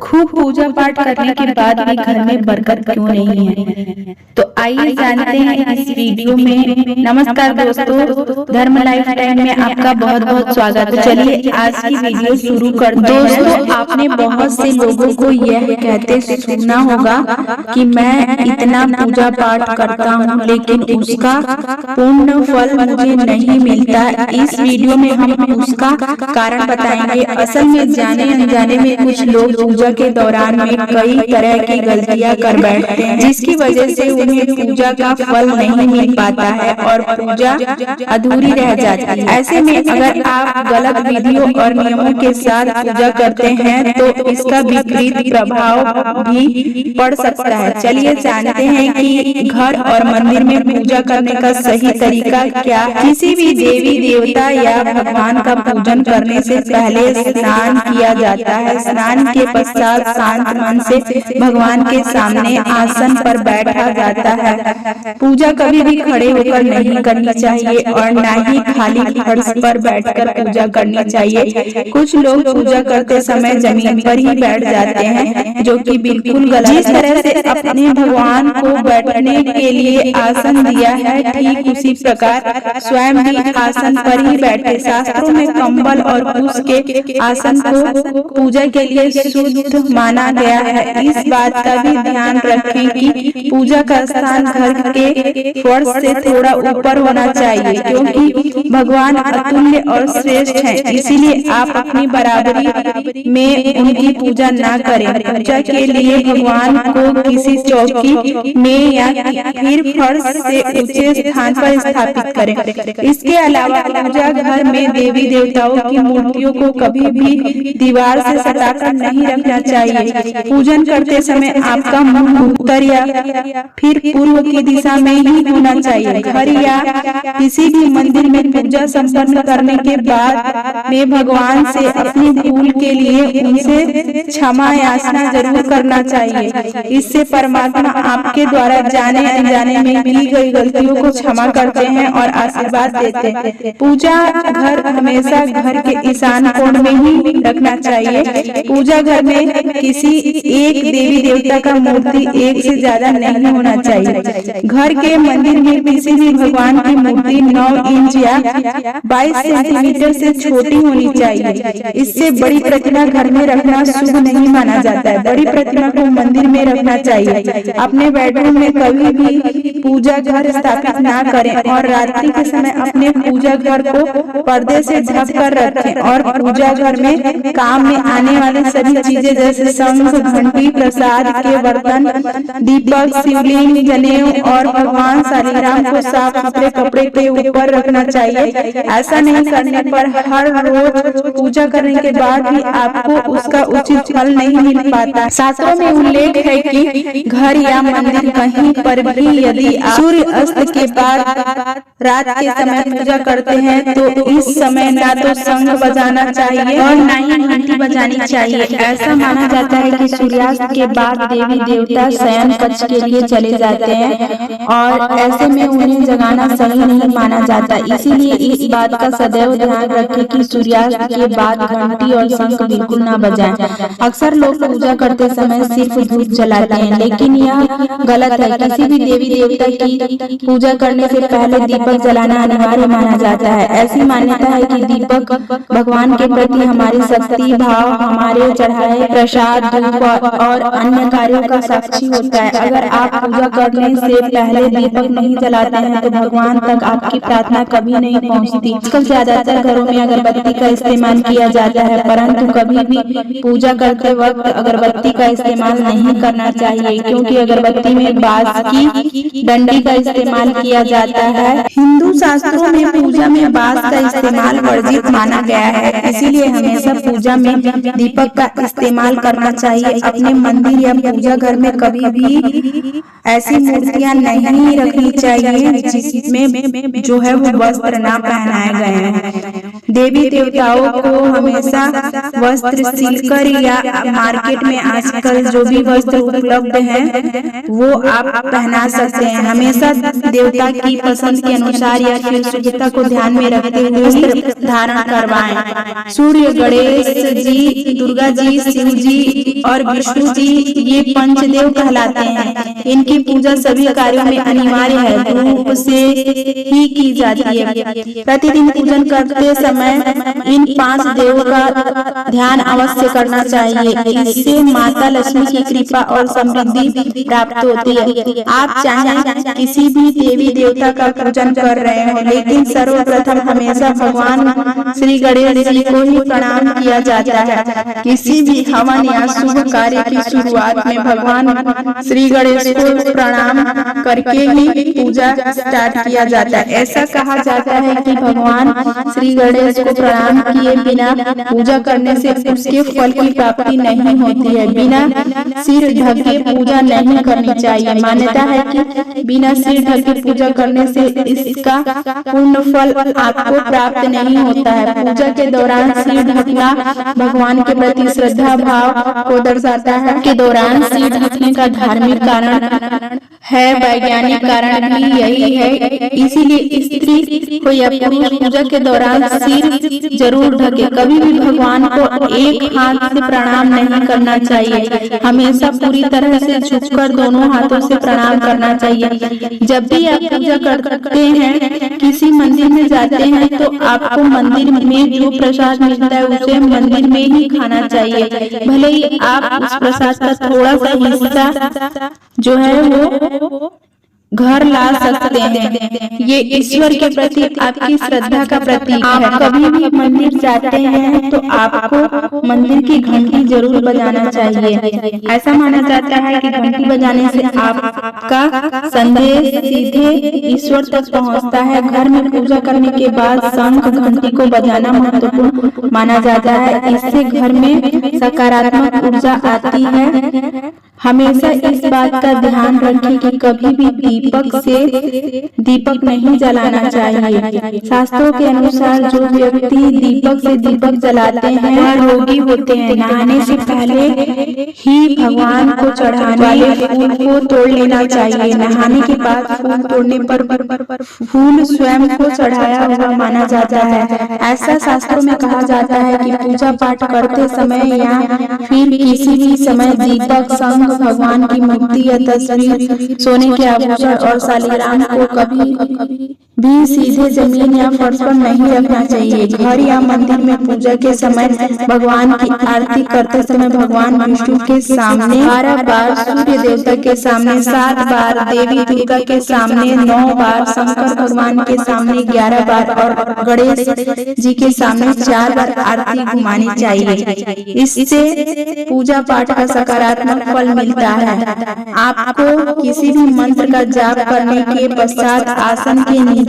खूब पूजा पाठ करने के बाद भी घर में बरकत क्यों नहीं है? तो आइए जानते हैं इस वीडियो में। नमस्कार दोस्तों, धर्म लाइफ टाइम में आपका बहुत बहुत स्वागत है। चलिए आज की वीडियो शुरू करते हैं। दोस्तों, आपने बहुत से लोगों को यह कहते सुना होगा कि मैं इतना पूजा पाठ करता हूँ लेकिन उसका पूर्ण फल मुझे नहीं मिलता। इस वीडियो में हम उसका कारण बताएंगे। असल में जाने अनजाने में कुछ लोग पूजा के दौरान में कई तरह की गलतियां कर बैठते हैं, जिसकी वजह से उन्हें पूजा का फल नहीं मिल पाता है और पूजा अधूरी रह जाती है। ऐसे में अगर आप गलत विधियों और नियमों के साथ पूजा करते हैं तो इसका विपरीत प्रभाव भी पड़ सकता है। चलिए जानते हैं कि घर और मंदिर में पूजा करने का सही तरीका क्या है। किसी भी देवी देवता या भगवान का पूजन करने से पहले स्नान किया जाता है। स्नान के पश्चात शांत मन से भगवान के सामने आसन पर बैठा जाता है। पूजा कभी भी खड़े होकर नहीं करनी चाहिए और न ही खाली फर्श पर बैठकर पूजा करनी चाहिए। कुछ लोग पूजा करते समय जमीन पर ही बैठ जाते हैं, जो कि बिल्कुल गलत है। जिस तरह से अपने भगवान को बैठने के लिए आसन दिया है, ठीक उसी प्रकार स्वयं भी आसन पर ही बैठे। शास्त्रों में कंबल और कुश के आसन को पूजा के लिए शुद्ध माना गया है। इस बात का भी ध्यान रखें कि पूजा का स्थान घर के फर्श से थोड़ा ऊपर होना चाहिए, क्योंकि भगवान अतुल्य और श्रेष्ठ हैं। इसीलिए आप अपनी बराबरी में उनकी पूजा ना करें। पूजा के लिए भगवान को किसी चौकी में या फिर फर्श से ऊंचे स्थान पर स्थापित करें। इसके अलावा पूजा घर में देवी देवताओं की मूर्तियों को कभी भी दीवार से सटाकर नहीं रखना चाहिए। पूजन करते समय आपका मुंह उत्तर या फिर पूर्व की दिशा में ही होना चाहिए। घर या किसी भी मंदिर में पूजा संपन्न करने के बाद में भगवान से अपनी भूल के लिए उनसे क्षमा याचना जरूर करना चाहिए। इससे परमात्मा आपके द्वारा जाने अनजाने में की गई गलतियों को क्षमा करते हैं और आशीर्वाद देते हैं। पूजा घर हमेशा घर के ईशान कोण में ही रखना चाहिए। पूजा घर में किसी एक देवी देवता का मूर्ति एक से ज्यादा नहीं होना चाहिए। घर के मंदिर में किसी भी भगवान की मूर्ति 9 इंच या 22 सेंटीमीटर से छोटी होनी चाहिए। इससे बड़ी प्रतिमा घर में रखना शुभ नहीं माना जाता है। बड़ी प्रतिमा को मंदिर में रखना चाहिए। अपने बेडरूम में कभी भी पूजा घर स्थापित ना करें और रात्रि के समय अपने पूजा घर को पर्दे से ढक कर रखें और पूजा घर में काम में आने वाले सभी चीजें जैसे शंख, घंटी, प्रसाद के बर्तन, दीपक, शिवलिंग, जनेऊ और भगवान शालिग्राम को साफ सुथरे कपड़े के ऊपर रखना चाहिए। ऐसा नहीं करने पर हर रोज पूजा करने के बाद भी आपको उसका उचित फल नहीं मिल पाता। शास्त्रों में उल्लेख है कि घर या मंदिर कहीं पर भी यदि आप सूर्य अस्त के बाद रात के समय पूजा करते हैं तो इस समय ना तो शंख बजाना चाहिए और ना ही घंटी बजानी चाहिए। ऐसा माना जाता है कि सूर्यास्त के बाद देवी देवता शयन कक्ष के लिए चले जाते हैं और ऐसे में उन्हें जगाना सही नहीं माना जाता। इसीलिए इस बात का सदैव ध्यान रखें कि सूर्यास्त के बाद घंटी और शंख बिल्कुल ना बजाएं। अक्सर लोग पूजा करते समय सिर्फ धूप जलाते हैं, लेकिन यह गलत है। किसी भी देवी देवता की पूजा करने से पहले दीपक जलाना अनिवार्य माना जाता है। ऐसी मान्यता है कि दीपक भगवान के प्रति हमारी शक्ति भाव, हमारे चढ़ाए प्रसाद, धूप और अन्य कार्यों का साक्षी होता है। अगर आप पूजा करने से पहले दीपक नहीं जलाते हैं तो भगवान तक आपकी प्रार्थना कभी नहीं पहुंचती। आजकल ज्यादातर घरों में अगरबत्ती का इस्तेमाल किया जाता है, परंतु कभी भी पूजा करते वक्त अगरबत्ती का इस्तेमाल नहीं करना चाहिए, क्योंकि अगरबत्ती में बांस की डंडी का इस्तेमाल किया जाता है। हिंदू शास्त्रों में पूजा में बांस का इस्तेमाल वर्जित माना गया है। इसीलिए हमेशा पूजा में दीपक का इस्तेमाल करना चाहिए। अपने मंदिर या पूजा घर में कभी भी ऐसी मूर्तियां नहीं रखनी चाहिए जिसमें जो है वो वस्त्र ना पहनाए गए हैं। देवी देवताओं को हमेशा वस्त्र सिलकर या मार्केट में आजकल जो भी वस्त्र उपलब्ध है वो आप पहना सकते हैं। हमेशा देवता की पसंद के अनुसार या फिर शुद्धता को ध्यान में रखते हुए वस्त्र धारण करवाएं। सूर्य, गणेश जी, दुर्गा जी, शिव जी और विष्णु जी ये पंचदेव कहलाते हैं। इनकी पूजा सभी कार्यों में अनिवार्य है, धूप से ही की जाती है। प्रतिदिन पूजन करते समय इन 5 देवों का ध्यान अवश्य करना चाहिए। इससे माता लक्ष्मी की कृपा और समृद्धि प्राप्त होती है। आप चाहे किसी भी देवी देवता का पूजन कर रहे हो, लेकिन सर्वप्रथम हमेशा भगवान श्री गणेश जी को ही प्रणाम किया जाता है। किसी भी हवन या शुभ कार्य की शुरुआत में भगवान श्री गणेश को प्रणाम करके ही पूजा स्टार्ट किया जाता है। ऐसा कहा जाता है कि भगवान श्री गणेश को प्रणाम किए बिना पूजा करने से उसके फल की प्राप्ति नहीं होती है। बिना सिर ढके पूजा नहीं करनी चाहिए। मान्यता है कि बिना सिर ढके पूजा करने से इसका पूर्ण फल आपको प्राप्त नहीं होता है। पूजा के दौरान सिर ढकना भगवान के प्रति श्रद्धा भाव को दर्शाता है। के दौरान सिर ढकने का धार्मिक कारण है, वैज्ञानिक कारण भी यही है। इसीलिए स्त्री को या पुरुष पूजा के दौरान सिर जरूर ढके। कभी भी भगवान को एक हाथ से प्रणाम नहीं करना चाहिए, हमेशा पूरी तरह से झुककर दोनों हाथों से प्रणाम करना चाहिए। जब भी आप पूजा करते हैं, किसी मंदिर में जाते हैं, तो आपको मंदिर में जो प्रसाद मिलता है उसे मंदिर में ही खाना चाहिए। भले ही आप उस प्रसाद का थोड़ा सा हिस्सा जो है वो घर ला सकते हैं। ये ईश्वर के प्रति आपकी श्रद्धा का प्रतीक है। आप कभी भी मंदिर जाते हैं तो आपको मंदिर की घंटी जरूर बजाना चाहिए। ऐसा माना जाता है कि घंटी बजाने से आपका संदेश सीधे ईश्वर तक पहुंचता है। घर में पूजा करने के बाद शंख घंटी को बजाना महत्वपूर्ण माना जाता है। इससे घर में सकारात्मक ऊर्जा आती है। हमेशा इस बात का ध्यान रखें कि कभी भी दीपक नहीं जलाना चाहिए। शास्त्रों के अनुसार जो व्यक्ति दीपक से दीपक जलाते हैं वह रोगी होते हैं। नहाने से पहले ही भगवान को चढ़ाने वाले फूल को तोड़ लेना चाहिए। नहाने के बाद फूल तोड़ने पर फूल स्वयं को चढ़ाया हुआ माना जाता है। ऐसा शास्त्रों में कहा जाता है कि पूजा पाठ करते समय या फिर किसी भी समय दीपक, शंख, भगवान की मूर्ति या तस्वीर, सोने के आभूषण और शालिग्राम को कभी भी सीधे जमीन या फर्श पर नहीं रखना चाहिए। घर या मंदिर में पूजा के समय भगवान की आरती करते समय भगवान विष्णु के सामने 12 बार, सूर्य देवता के सामने 7 बार, देवी दुर्गा के सामने 9 बार, शंकर भगवान के सामने 11 बार और गणेश जी के सामने 4 बार आरती घुमानी चाहिए। इससे पूजा पाठ का सकारात्मक फल मिलता है। आपको किसी भी मंत्र का जाप करने के पश्चात आसन के नीचे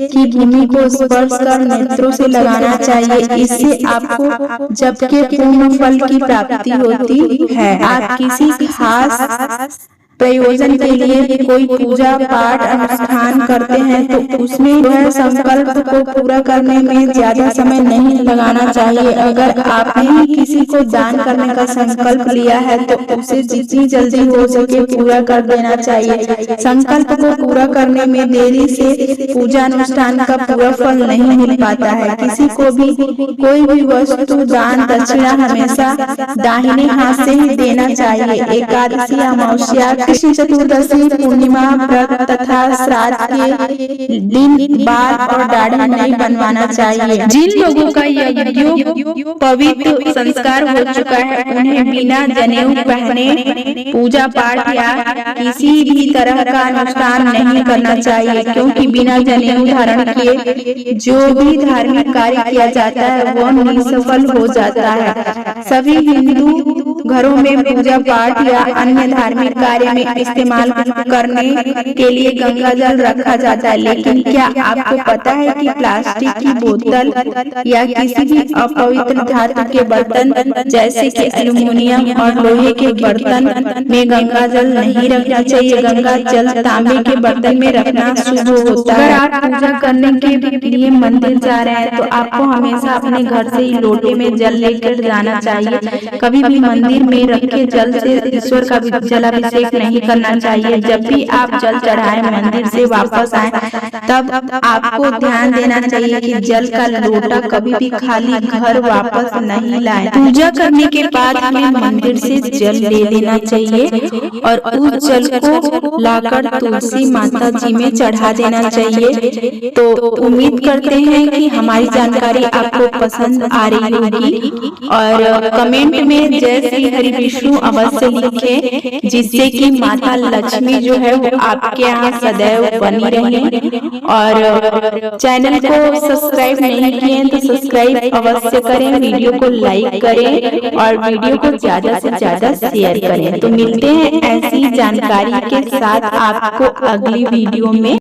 की भूमि को स्पर्श कर नेत्रों से लगाना चाहिए। इससे आपको जप के पूर्ण फल की प्राप्ति होती है। आप किसी खास प्रयोजन के लिए कोई पूजा पाठ अनुष्ठान करते हैं तो उसमें वह संकल्प को पूरा करने में ज्यादा समय नहीं लगाना चाहिए। अगर आपने किसी को दान करने का संकल्प लिया है तो उसे जितनी जल्दी हो सके पूरा कर देना चाहिए। संकल्प को पूरा करने में देरी से पूजा अनुष्ठान का पूरा फल नहीं मिल पाता है। किसी को भी कोई भी वस्तु दान दक्षिणा हमेशा दाहिने हाथ से ही देना चाहिए। एकादशी, अमावस्या, कृष्ण चतुर्दशी, पूर्णिमा, व्रत तथा श्राद्ध के दिन बाल और दाढ़ी नहीं बनवाना चाहिए। जिन लोगों का यह वीडियो पवित्र संस्कार हो चुका है उन्हें बिना जनेऊ पहने पूजा पाठ या किसी भी तरह का अनुष्ठान नहीं करना चाहिए, क्योंकि बिना जनेऊ धारण किए जो भी धार्मिक कार्य किया जाता है वह निष्फल हो जाता है। सभी हिंदू घरों में पूजा पाठ या अन्य धार्मिक कार्य में इस्तेमाल करने के लिए गंगा जल रखा जाता है, लेकिन क्या आपको पता है कि प्लास्टिक की बोतल या किसी भी अपवित्र धातु के बर्तन जैसे कि एल्युमिनियम और लोहे के बर्तन में गंगा जल नहीं रखना चाहिए। गंगा जल तांबे के बर्तन में रखना शुभ होता है। अगर आप पूजा करने के लिए मंदिर जा रहे हैं तो आपको हमेशा अपने घर से ही लोटे में जल लेकर जाना चाहिए। कभी भी मंदिर में रखे जल से ईश्वर का जलाभिषेक नहीं करना चाहिए। जब भी आप जल चढ़ाएं मंदिर से वापस आए तब आपको ध्यान देना चाहिए कि जल का लोटा कभी भी खाली घर वापस नहीं लाएं। पूजा करने के बाद हमें मंदिर से जल ले लेना चाहिए और उस जल को लाकर तुलसी माता जी में चढ़ा देना चाहिए। तो उम्मीद करते हैं कि हमारी जानकारी आपको पसंद आ रही होगी और कमेंट में जय श्री हरि विष्णु अवश्य लिखें, जिससे कि माता लक्ष्मी जो है वो आपके यहाँ सदैव बनी रहे। और चैनल को सब्सक्राइब नहीं किए तो सब्सक्राइब अवश्य करें, वीडियो को लाइक करें और वीडियो को ज्यादा से ज्यादा शेयर करें। तो मिलते हैं ऐसी जानकारी के साथ आपको अगली वीडियो में।